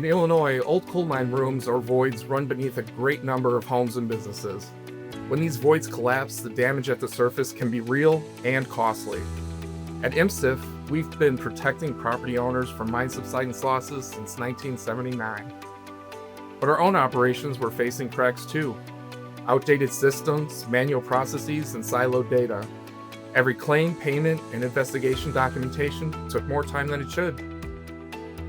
Illinois, old coal mine rooms or voids run beneath a great number of homes and businesses. When these voids collapse, the damage at the surface can be real and costly. At IMSIF, we've been protecting property owners from mine subsidence losses since 1979. But our own operations were facing cracks too. Outdated systems, manual processes, and siloed data. Every claim, payment, and investigation documentation took more time than it should.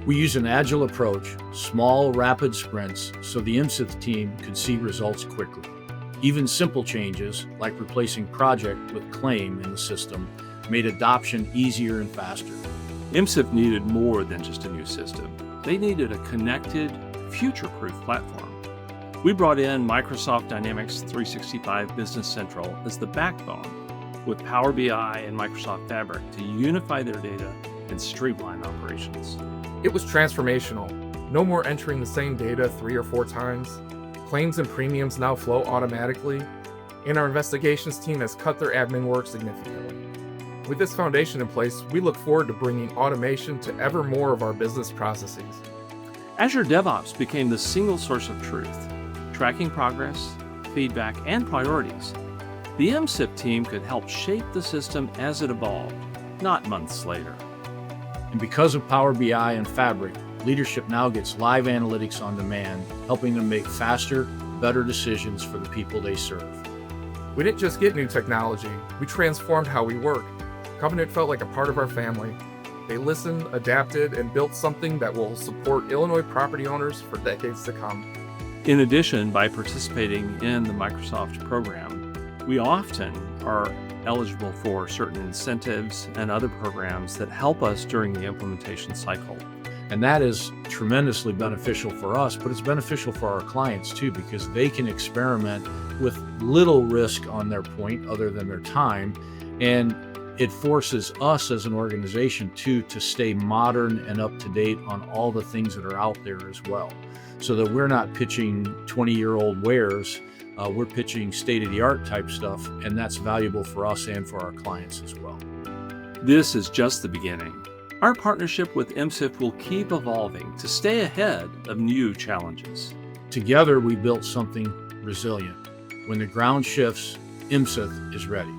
We use an agile approach, small, rapid sprints, so the IMSIF team could see results quickly. Even simple changes, like replacing project with claim in the system, made adoption easier and faster. IMSIF needed more than just a new system. They needed a connected, future-proof platform. We brought in Microsoft Dynamics 365 Business Central as the backbone, with Power BI and Microsoft Fabric to unify their data and streamline operations. It was transformational. No more entering the same data 3 or 4 times. Claims and premiums now flow automatically, and our investigations team has cut their admin work significantly. With this foundation in place, we look forward to bringing automation to ever more of our business processes. Azure DevOps became the single source of truth, tracking progress, feedback, and priorities. The IMSIF team could help shape the system as it evolved, not months later. And because of Power BI and Fabric, leadership now gets live analytics on demand, helping them make faster, better decisions for the people they serve. We didn't just get new technology, we transformed how we work. Covenant felt like a part of our family. They listened, adapted, and built something that will support Illinois property owners for decades to come. In addition, by participating in the Microsoft program, we often are eligible for certain incentives and other programs that help us during the implementation cycle. And that is tremendously beneficial for us, but it's beneficial for our clients too, because they can experiment with little risk on their point other than their time. And it forces us as an organization to stay modern and up to date on all the things that are out there as well, so that we're not pitching 20-year-old wares. We're pitching state-of-the-art type stuff, and that's valuable for us and for our clients as well. This is just the beginning. Our partnership with IMSIF will keep evolving to stay ahead of new challenges. Together, we built something resilient. When the ground shifts, IMSIF is ready.